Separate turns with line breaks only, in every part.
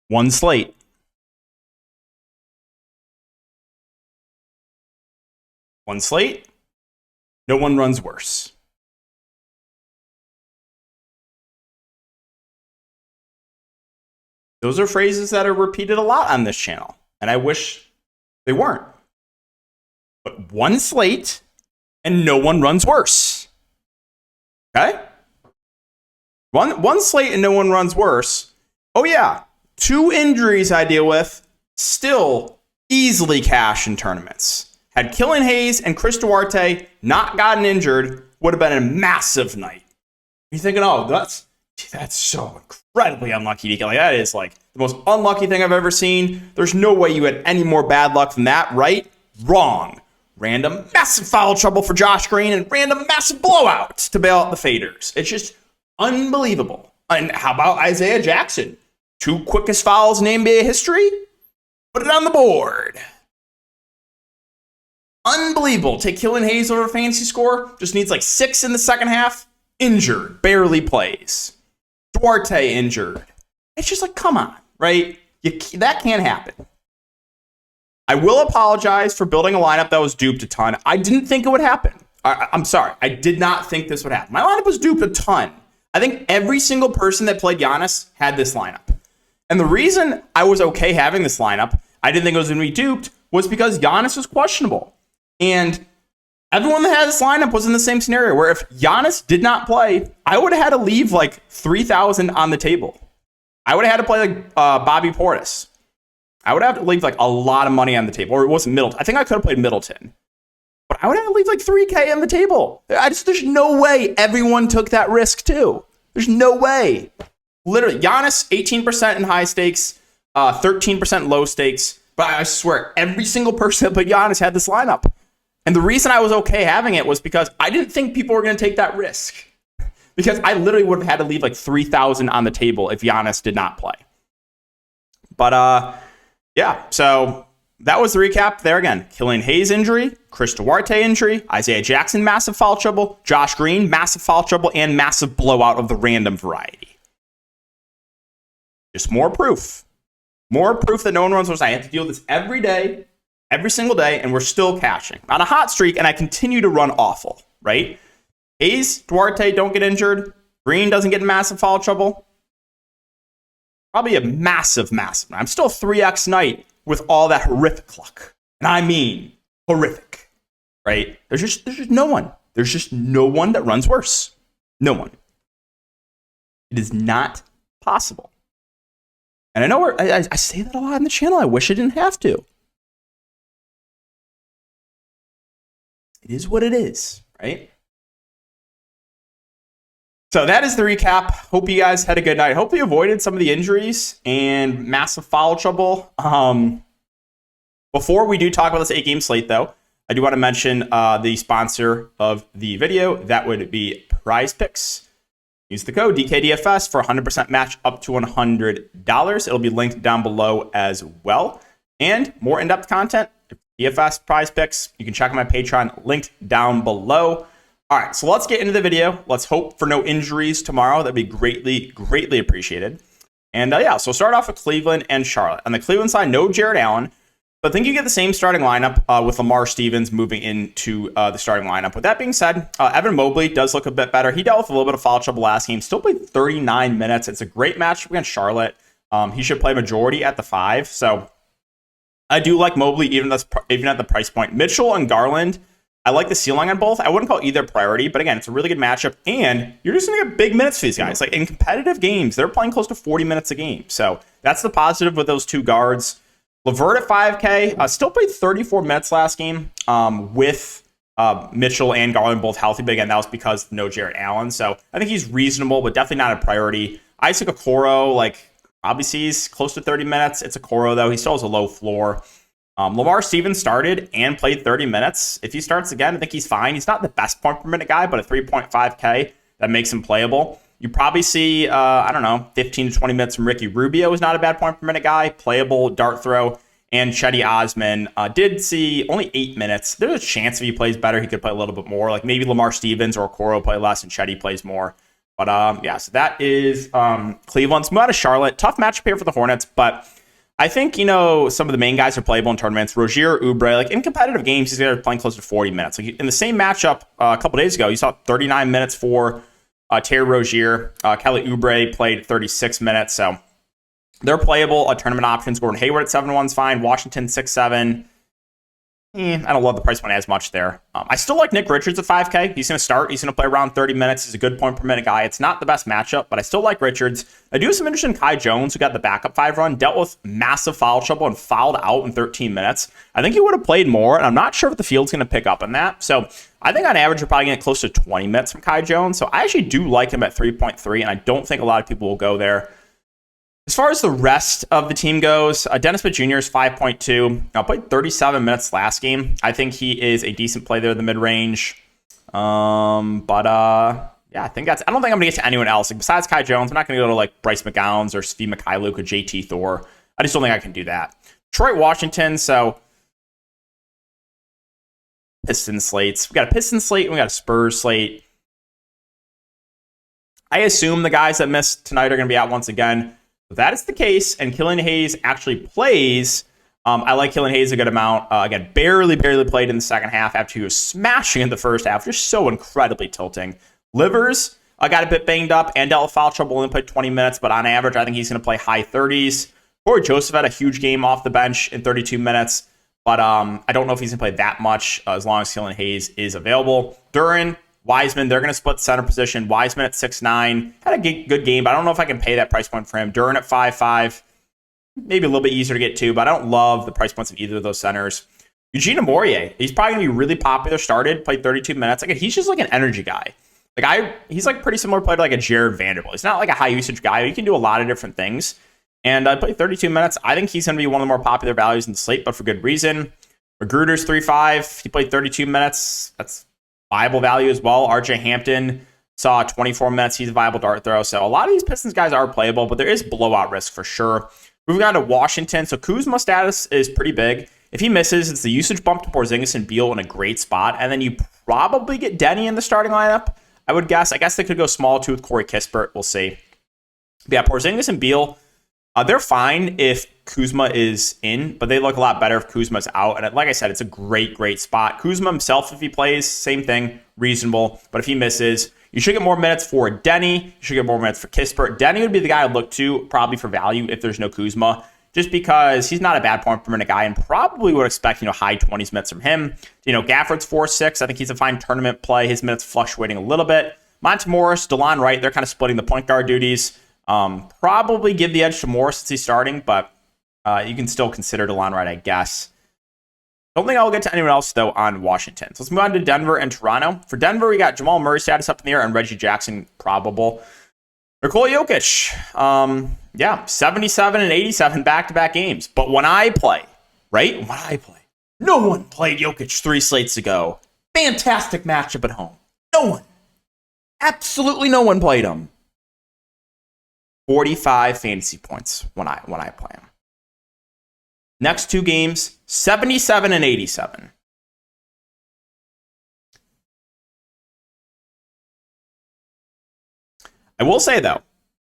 One slate. One slate. No one runs worse. Those are phrases that are repeated a lot on this channel, and I wish they weren't. But one slate and no one runs worse. Okay? One slate and no one runs worse. Oh yeah. 2 injuries I deal with, still easily cash in tournaments. Had Killian Hayes and Chris Duarte not gotten injured, would have been a massive night. You're thinking, oh, that's so incredibly unlucky to get. Like, that is like the most unlucky thing I've ever seen. There's no way you had any more bad luck than that, right? Wrong. Random massive foul trouble for Josh Green and random massive blowout to bail out the faders. It's just unbelievable. And how about Isaiah Jackson? 2 quickest fouls in NBA history? Put it on the board. Unbelievable. Take Killian Hayes over a fantasy score. Just needs like 6 in the second half. Injured. Barely plays. Duarte injured. It's just like, come on, right? That can't happen. I will apologize for building a lineup that was duped a ton. I didn't think it would happen. I'm sorry. I did not think this would happen. My lineup was duped a ton. I think every single person that played Giannis had this lineup. And the reason I was okay having this lineup, I didn't think it was going to be duped, was because Giannis was questionable. And everyone that had this lineup was in the same scenario where if Giannis did not play, I would have had to leave like $3,000 on the table. I would have had to play like Bobby Portis. I would have to leave like a lot of money on the table. Or it wasn't Middleton. I think I could have played Middleton. But I would have to leave like $3K on the table. There's no way everyone took that risk too. There's no way. Literally, Giannis, 18% in high stakes, 13% low stakes. But I swear, every single person that played Giannis had this lineup. And the reason I was okay having it was because I didn't think people were going to take that risk. Because I literally would have had to leave like $3,000 on the table if Giannis did not play. But yeah, so that was the recap. There again, Killian Hayes injury, Chris Duarte injury, Isaiah Jackson massive foul trouble, Josh Green massive foul trouble, and massive blowout of the random variety. Just more proof. More proof that no one runs worse. I have to deal with this every day, every single day, and we're still cashing. On a hot streak, and I continue to run awful, right? Hayes, Duarte don't get injured. Green doesn't get in massive foul trouble. Probably a massive. I'm still 3x night with all that horrific luck. And I mean horrific, right? There's just no one. There's just no one that runs worse. No one. It is not possible. And I know I say that a lot on the channel. I wish I didn't have to. It is what it is, right? So that is the recap. Hope you guys had a good night. Hope you avoided some of the injuries and massive foul trouble. Before we do talk about this 8-game slate, though, I do want to mention the sponsor of the video. That would be Prize Picks. Use the code DKDFS for 100% match up to $100. It'll be linked down below as well. And more in-depth content, DFS Prize Picks. You can check out my Patreon linked down below. All right, so let's get into the video. Let's hope for no injuries tomorrow. That'd be greatly appreciated. And yeah, so start off with Cleveland and Charlotte. On the Cleveland side, no Jared Allen. But I think you get the same starting lineup with Lamar Stevens moving into the starting lineup. With that being said, Evan Mobley does look a bit better. He dealt with a little bit of foul trouble last game. Still played 39 minutes. It's a great match against Charlotte. He should play majority at the 5. So I do like Mobley even at the price point. Mitchell and Garland I like the ceiling on both. I wouldn't call either priority, but again, it's a really good matchup, and you're just going to get big minutes for these guys. Like in competitive games, they're playing close to 40 minutes a game. So that's the positive with those two guards. LeVert at 5K, still played 34 minutes last game with Mitchell and Garland both healthy, but again, that was because of no Jarrett Allen. So I think he's reasonable, but definitely not a priority. Isaac Okoro, like, obviously he's close to 30 minutes. It's Okoro, though. He still has a low floor. Lamar Stevens started and played 30 minutes. If he starts again, I think he's fine. He's not the best point per minute guy, but a 3.5K, that makes him playable. You probably see, 15 to 20 minutes from Ricky Rubio is not a bad point per minute guy, playable, dart throw. And Chetty Osman did see only 8 minutes. There's a chance if he plays better, he could play a little bit more. Like maybe Lamar Stevens or Okoro play less and Chetty plays more. But so that is Cleveland. So move out of Charlotte. Tough matchup here for the Hornets, but I think, some of the main guys are playable in tournaments. Rozier, Oubre, like in competitive games, he's going to be playing close to 40 minutes. Like in the same matchup a couple days ago, you saw 39 minutes for Terry Rozier. Kelly Oubre played 36 minutes. So they're playable. Tournament options. Gordon Hayward at 7-1 is fine. Washington 6-7. I don't love the price point as much there. I still like Nick Richards at 5K. He's going to start. He's going to play around 30 minutes. He's a good point per minute guy. It's not the best matchup, but I still like Richards. I do have some interest in Kai Jones, who got the backup 5 run, dealt with massive foul trouble and fouled out in 13 minutes. I think he would have played more, and I'm not sure if the field's going to pick up on that. So I think on average, you're probably going to get close to 20 minutes from Kai Jones. So I actually do like him at 3.3, and I don't think a lot of people will go there. As far as the rest of the team goes, Dennis Smith Jr. is 5.2. Played 37 minutes last game. I think he is a decent play there in the mid-range. I think I don't think I'm going to get to anyone else. Like, besides Kai Jones, I'm not going to go to like Bryce McGowns or Steve Mikhailuk or JT Thor. I just don't think I can do that. Detroit, Washington, so Pistons slates. We got a Pistons slate and we got a Spurs slate. I assume the guys that missed tonight are going to be out once again. If that is the case, and Killian Hayes actually plays, I like Killian Hayes a good amount. Again, barely played in the second half after he was smashing in the first half. Just so incredibly tilting. Livers got a bit banged up and dealt with foul trouble, only played 20 minutes, but on average, I think he's going to play high 30s. Corey Joseph had a huge game off the bench in 32 minutes, but I don't know if he's going to play that much as long as Killian Hayes is available. Duran, Wiseman, they're going to split center position. Wiseman at 6'9", had a good game, but I don't know if I can pay that price point for him. Duran at 5'5", maybe a little bit easier to get to, but I don't love the price points of either of those centers. Eugene Amorie, he's probably going to be really popular. Started, played 32 minutes. Like, he's just like an energy guy. He's like pretty similar play to like a Jared Vanderbilt. He's not like a high usage guy. He can do a lot of different things. And I played 32 minutes. I think he's going to be one of the more popular values in the slate, but for good reason. Magruder's 3'5". He played 32 minutes. That's viable value as well. RJ Hampton saw 24 minutes. He's a viable dart throw. So a lot of these Pistons guys are playable, but there is blowout risk for sure. Moving on to Washington. So Kuzma status is pretty big. If he misses, it's the usage bump to Porzingis and Beal in a great spot. And then you probably get Denny in the starting lineup, I would guess. I guess they could go small too with Corey Kispert. We'll see. But yeah, Porzingis and Beal, they're fine if Kuzma is in, but they look a lot better if Kuzma's out. And like I said, it's a great spot. Kuzma himself, if he plays, same thing, reasonable. But if he misses, you should get more minutes for Denny. You should get more minutes for Kispert. Denny would be the guy I'd look to probably for value if there's no Kuzma, just because he's not a bad point per minute guy and probably would expect, high 20s minutes from him. Gafford's 4'6". I think he's a fine tournament play. His minutes fluctuating a little bit. Monte Morris, DeLon Wright, they're kind of splitting the point guard duties. Probably give the edge to Morris since he's starting, but you can still consider DeLon Wright, I guess. Don't think I'll get to anyone else, though, on Washington. So let's move on to Denver and Toronto. For Denver, we got Jamal Murray status up in the air and Reggie Jackson probable. Nikola Jokic, 77 and 87 back-to-back games. But when I play, no one played Jokic 3 slates ago. Fantastic matchup at home. No one. Absolutely no one played him. 45 fantasy points when I play him. Next 2 games, 77 and 87. I will say, though,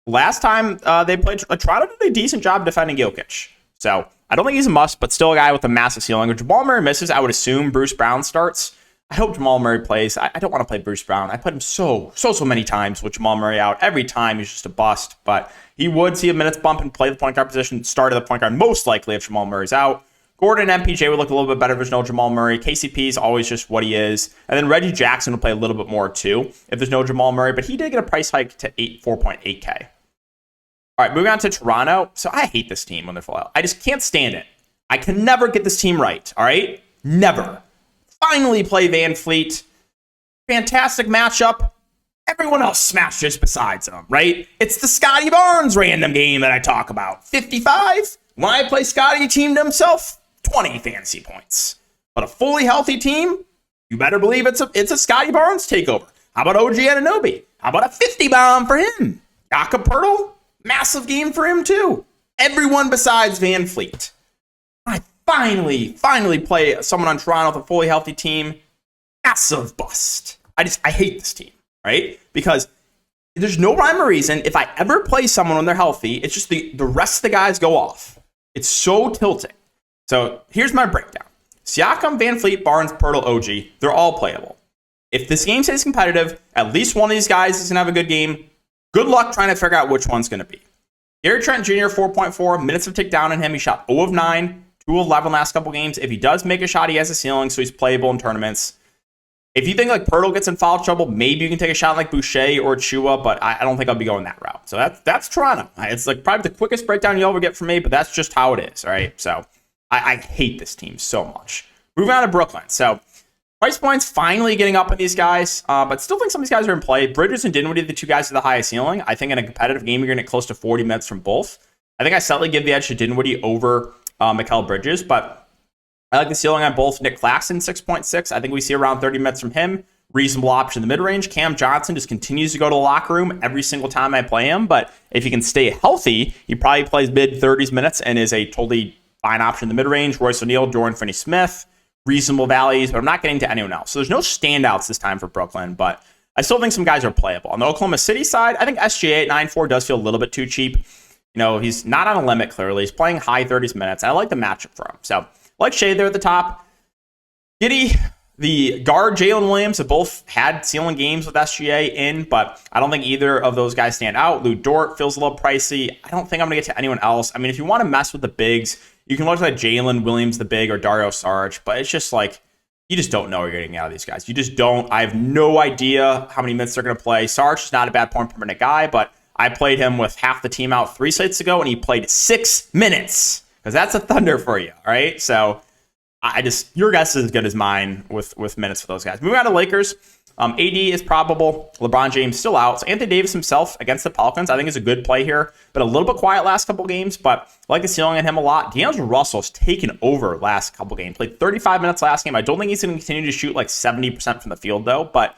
last time they played, Toronto did a decent job defending Jokic. So I don't think he's a must, but still a guy with a massive ceiling. If Jamal Murray misses, I would assume Bruce Brown starts. I hope Jamal Murray plays. I don't want to play Bruce Brown. I put him so many times with Jamal Murray out. Every time he's just a bust, but he would see a minutes bump and play the point guard position, start at the point guard, most likely if Jamal Murray's out. Gordon and MPJ would look a little bit better if there's no Jamal Murray. KCP is always just what he is. And then Reggie Jackson would play a little bit more too if there's no Jamal Murray, but he did get a price hike to 4.8K. All right, moving on to Toronto. So I hate this team when they're full out. I just can't stand it. I can never get this team right, all right? Never. Finally play Van Fleet. Fantastic matchup. Everyone else smashes besides them, right? It's the Scotty Barnes random game that I talk about. 55. When I play Scotty, team to himself, 20 fantasy points. But a fully healthy team, you better believe it's a Scotty Barnes takeover. How about OG Anunoby? How about a 50 bomb for him? Jakob Poeltl? Massive game for him too. Everyone besides Van Fleet. I finally play someone on Toronto with a fully healthy team. Massive bust. I hate this team, right? Because there's no rhyme or reason. If I ever play someone when they're healthy, it's just the rest of the guys go off. It's so tilting. So here's my breakdown. Siakam, Van Fleet, Barnes, Poeltl, OG, they're all playable. If this game stays competitive, at least one of these guys is going to have a good game. Good luck trying to figure out which one's going to be. Gary Trent Jr., 4.4. Minutes of tick down on him. He shot 0 of 9, 2 of 11 last couple games. If he does make a shot, he has a ceiling, so he's playable in tournaments. If you think like Poeltl gets in foul trouble, maybe you can take a shot like Boucher or Chua, but I don't think I'll be going that route. So that's Toronto. It's like probably the quickest breakdown you'll ever get from me, but that's just how it is, all right? So I hate this team so much. Moving on to Brooklyn. So price points finally getting up on these guys, but still think some of these guys are in play. Bridges and Dinwiddie, the two guys with the highest ceiling. I think in a competitive game, you're going to get close to 40 minutes from both. I think I slightly give the edge to Dinwiddie over Mikal Bridges, but I like the ceiling on both. Nick Claxton, 6.6. I think we see around 30 minutes from him. Reasonable option in the mid-range. Cam Johnson just continues to go to the locker room every single time I play him, but if he can stay healthy, he probably plays mid-30s minutes and is a totally fine option in the mid-range. Royce O'Neal, Dorian Finney-Smith, reasonable values, but I'm not getting to anyone else. So there's no standouts this time for Brooklyn, but I still think some guys are playable. On the Oklahoma City side, I think SGA at 9.4 does feel a little bit too cheap. You know, he's not on a limit, clearly. He's playing high 30s minutes. I like the matchup for him. So like Shea there at the top. Giddey, the guard, Jalen Williams have both had ceiling games with SGA in, but I don't think either of those guys stand out. Lou Dort feels a little pricey. I don't think I'm going to get to anyone else. I mean, if you want to mess with the bigs, you can look at Jalen Williams, the big, or Dario Saric, but it's just like, you just don't know what you're getting out of these guys. You just don't. I have no idea how many minutes they're going to play. Saric is not a bad point per minute guy, but I played him with half the team out 3 slates ago, and he played 6 minutes. Because that's a thunder for you, all right? So your guess is as good as mine with minutes for those guys. Moving on to Lakers, AD is probable. LeBron James still out. So Anthony Davis himself against the Pelicans, I think is a good play here. But a little bit quiet last couple games, but I like the ceiling on him a lot. D'Angelo Russell's taken over last couple games. Played 35 minutes last game. I don't think he's going to continue to shoot like 70% from the field, though. But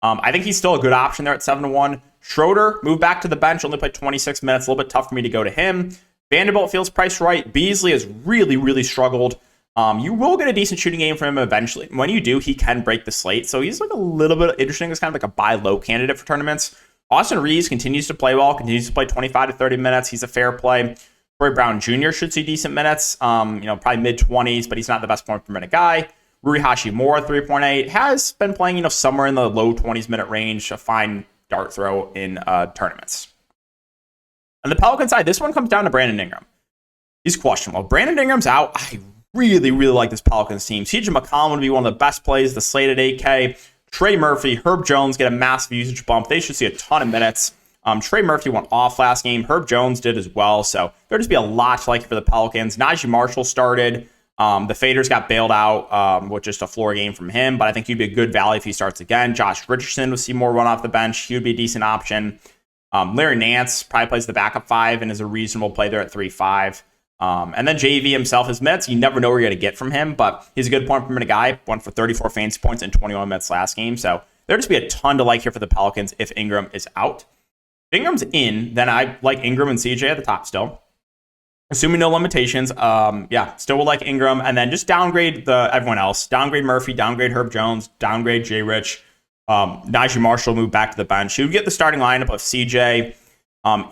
I think he's still a good option there at 7-1. Schroeder moved back to the bench, only played 26 minutes. A little bit tough for me to go to him. Vanderbilt feels priced right. Beasley has really struggled. You will get a decent shooting game from him eventually. When you do, he can break the slate. So he's like a little bit interesting. It's kind of like a buy low candidate for tournaments. Austin Reeves continues to play well, continues to play 25 to 30 minutes. He's a fair play. Troy Brown Jr. should see decent minutes. Probably mid-20s, but he's not the best point per minute guy. Rui Hachimura, 3.8, has been playing, somewhere in the low 20s minute range. A fine dart throw in tournaments. On the Pelican side, this one comes down to Brandon Ingram. He's questionable. Brandon Ingram's out. I really like this Pelicans team. CJ McCollum would be one of the best plays, the slate at 8K. Trey Murphy, Herb Jones get a massive usage bump. They should see a ton of minutes. Trey Murphy went off last game. Herb Jones did as well. So there'll just be a lot to like for the Pelicans. Najee Marshall started. The Faders got bailed out with just a floor game from him, but I think he'd be a good value if he starts again. Josh Richardson will see more run off the bench. He would be a decent option. Larry Nance probably plays the backup 5 and is a reasonable play there at 3.5. And then JV himself, his minutes, you never know where you're going to get from him, but he's a good point per minute guy. Went for 34 fantasy points in 21 minutes last game. So there'll just be a ton to like here for the Pelicans if Ingram is out. If Ingram's in, then I like Ingram and CJ at the top still. Assuming no limitations, still will like Ingram. And then just downgrade everyone else. Downgrade Murphy, downgrade Herb Jones, downgrade Jay Rich. Najee Marshall moved back to the bench. He would get the starting lineup of CJ,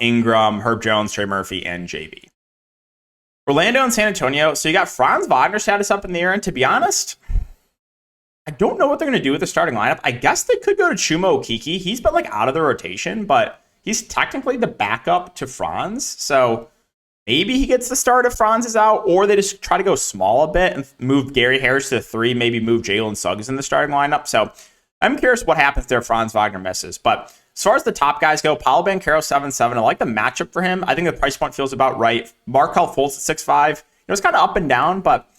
Ingram, Herb Jones, Trey Murphy, and JV. Orlando and San Antonio. So you got Franz Wagner status up in the air. And to be honest, I don't know what they're going to do with the starting lineup. I guess they could go to Chuma Okeke. He's been out of the rotation, but he's technically the backup to Franz. So maybe he gets the start if Franz is out, or they just try to go small a bit and move Gary Harris to the 3, maybe move Jalen Suggs in the starting lineup. So I'm curious what happens there if Franz Wagner misses. But as far as the top guys go, Paolo Banchero 7-7. I like the matchup for him. I think the price point feels about right. Markelle Fultz at 6-5. It's kind of up and down, but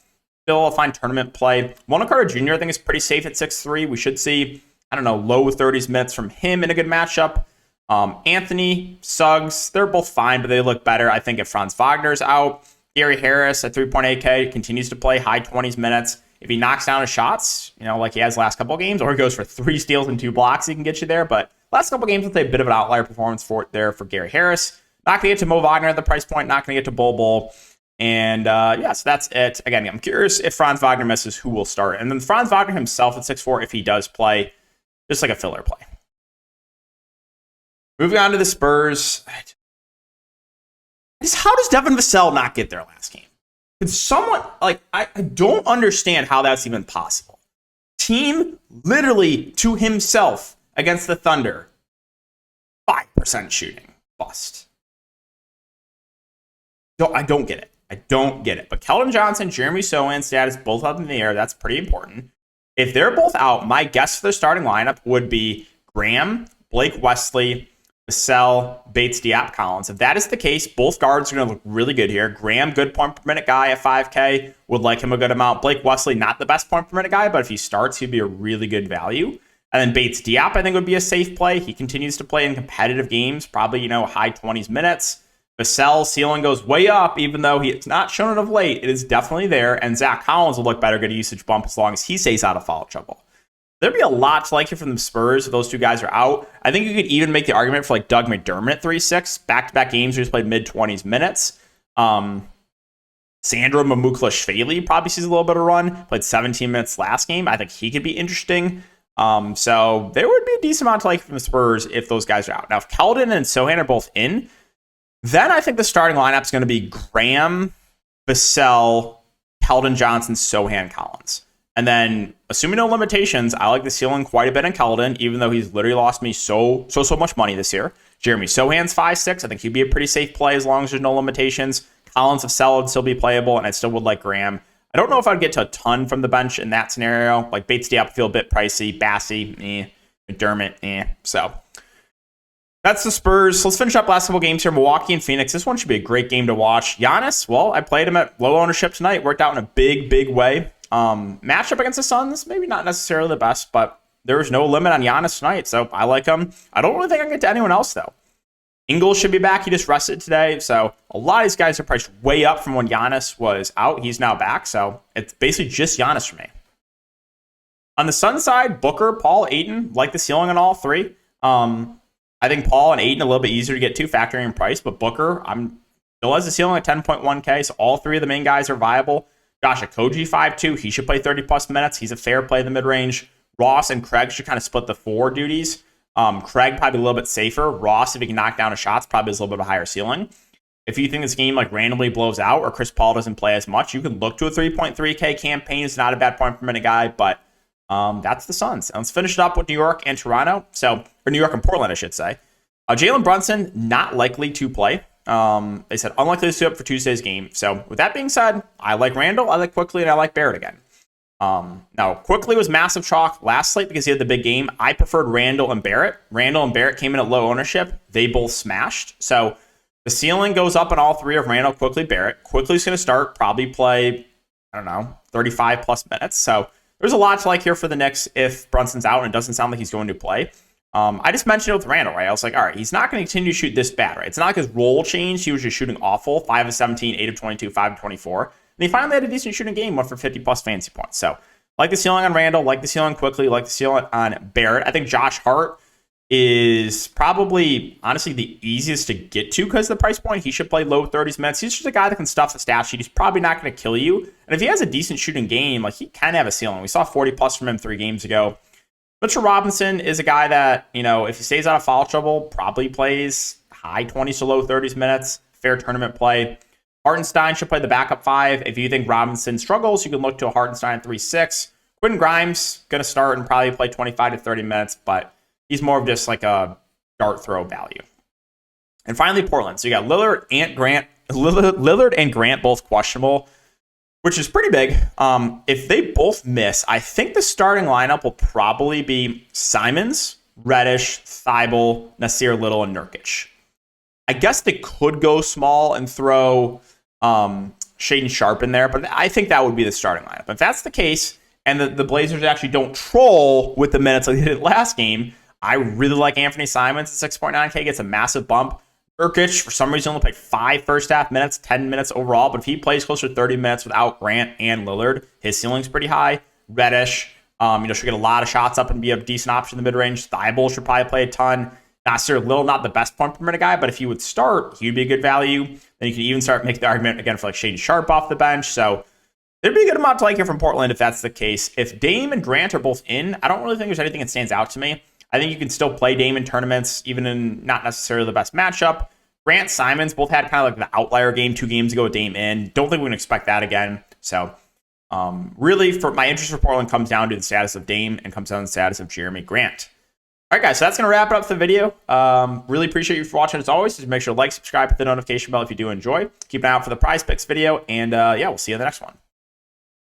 still a fine tournament play. Wendell Carter Jr. I think is pretty safe at 6-3. We should see, low 30s minutes from him in a good matchup. Anthony, Suggs, they're both fine, but they look better, I think, if Franz Wagner's out. Gary Harris at 3.8K continues to play high 20s minutes. If he knocks down his shots, like he has last couple games, or he goes for 3 steals and 2 blocks, he can get you there. But last couple games, with a bit of an outlier performance for Gary Harris. Not going to get to Mo Wagner at the price point. Not going to get to Bol. And so that's it. Again, I'm curious if Franz Wagner misses, who will start. And then Franz Wagner himself at 6-4, if he does play, just like a filler play. Moving on to the Spurs. How does Devin Vassell not get there last game? Could someone, I don't understand how that's even possible. Team literally to himself against the Thunder. 5% shooting. Bust. I don't get it. But Keldon Johnson, Jeremy Sochan status both up in the air. That's pretty important. If they're both out, my guess for the starting lineup would be Graham, Blake Wesley, Vassell, Bates, Diop, Collins. If that is the case, both guards are going to look really good here. Graham, good point per minute guy at 5K. Would like him a good amount. Blake Wesley, not the best point per minute guy, but if he starts, he'd be a really good value. And then Bates Diop, I think, would be a safe play. He continues to play in competitive games, probably, high 20s minutes. Vassell's ceiling goes way up, even though it's not shown it of late. It is definitely there. And Zach Collins will look better, get a usage bump as long as he stays out of foul trouble. There'd be a lot to like here from the Spurs if those two guys are out. I think you could even make the argument for Doug McDermott at 3-6. Back-to-back games where he's played mid-20s minutes. Sandro Mamukelashvili probably sees a little bit of run. Played 17 minutes last game. I think he could be interesting. So there would be a decent amount to like from the Spurs if those guys are out. Now, if Keldon and Sochan are both in, then I think the starting lineup is going to be Graham, Vassell, Keldon Johnson, Sochan, Collins. And then, assuming no limitations, I like the ceiling quite a bit in Keldon, even though he's literally lost me so much money this year. Jeremy Sochan's 5-6. I think he'd be a pretty safe play as long as there's no limitations. Collins of Vassell would still be playable, and I still would like Graham. I don't know if I'd get to a ton from the bench in that scenario. Like Bates Diop feel a bit pricey. Bassey, McDermott, So that's the Spurs. So let's finish up last couple games here. Milwaukee and Phoenix. This one should be a great game to watch. Giannis, well, I played him at low ownership tonight. Worked out in a big way. Matchup against the Suns, maybe not necessarily the best, but there was no limit on Giannis tonight, so I like him. I don't really think I can get to anyone else, though. Ingles should be back. He just rested today, so a lot of these guys are priced way up from when Giannis was out. He's now back, so it's basically just Giannis for me. On the Suns side, Booker, Paul, Ayton, like the ceiling on all three. I think Paul and Ayton a little bit easier to get to, factoring in price, but Booker, still has the ceiling at 10.1K, so all three of the main guys are viable. Josh Okogie, 5'2", he should play 30-plus minutes. He's a fair play in the mid-range. Ross and Craig should kind of split the 4 duties. Craig probably a little bit safer. Ross, if he can knock down his shots, probably has a little bit of a higher ceiling. If you think this game randomly blows out or Chris Paul doesn't play as much, you can look to a 3.3K campaign. It's not a bad point per minute guy, but that's the Suns. And let's finish it up with New York and Toronto. Or New York and Portland, I should say. Jalen Brunson, not likely to play. They said unlikely to suit up for Tuesday's game. So with that being said, I like Randall, I like Quickly, and I like Barrett again. Now, Quickly was massive chalk last slate because he had the big game. I preferred Randall and Barrett. Randall and Barrett came in at low ownership. They both smashed. So the ceiling goes up on all three of Randall, Quickly, Barrett. Quickly's going to start, probably play, 35-plus minutes. So there's a lot to like here for the Knicks if Brunson's out, and it doesn't sound like he's going to play. I just mentioned it with Randall, right? I was like, all right, he's not going to continue to shoot this bad, right? It's not like his role changed. He was just shooting awful. 5 of 17, 8 of 22, 5 of 24. And he finally had a decent shooting game, went for 50-plus fantasy points. So like the ceiling on Randall, like the ceiling Quickly, like the ceiling on Barrett. I think Josh Hart is probably, honestly, the easiest to get to because of the price point. He should play low 30s minutes. He's just a guy that can stuff the stat sheet. He's probably not going to kill you. And if he has a decent shooting game, he can have a ceiling. We saw 40-plus from him 3 games ago. Mitchell Robinson is a guy that, if he stays out of foul trouble, probably plays high 20s to low 30s minutes. Fair tournament play. Hartenstein should play the backup 5. If you think Robinson struggles, you can look to a Hartenstein 3-6. Quentin Grimes, going to start and probably play 25 to 30 minutes, but he's more of just a dart throw value. And finally, Portland. So you got Lillard, Ant, Grant, Lillard and Grant both questionable, which is pretty big. If they both miss, I think the starting lineup will probably be Simons, Reddish, Thibault, Nasir Little, and Nurkic. I guess they could go small and throw Shaedon Sharpe in there, but I think that would be the starting lineup. If that's the case, and the Blazers actually don't troll with the minutes like they did last game, I really like Anthony Simons at 6.9K, gets a massive bump. Nurkic, for some reason, only played 5 first-half minutes, 10 minutes overall, but if he plays closer to 30 minutes without Grant and Lillard, his ceiling's pretty high. Reddish, should get a lot of shots up and be a decent option in the mid-range. Thibault should probably play a ton. Nasir Little, not the best point per minute guy, but if he would start, he would be a good value. Then you can even start making the argument, again, for like Shaedon Sharpe off the bench, so there'd be a good amount to like here from Portland if that's the case. If Dame and Grant are both in, I don't really think there's anything that stands out to me. I think you can still play Dame in tournaments, even in not necessarily the best matchup. Grant, Simons both had kind of like the outlier game 2 games ago with Dame in. Don't think we can expect that again. So really, for my interest for Portland comes down to the status of Dame and comes down to the status of Jeremy Grant. All right, guys, so that's going to wrap it up for the video. Really appreciate you for watching as always. Just make sure to like, subscribe, hit the notification bell if you do enjoy. Keep an eye out for the Prize Picks video, and we'll see you in the next one.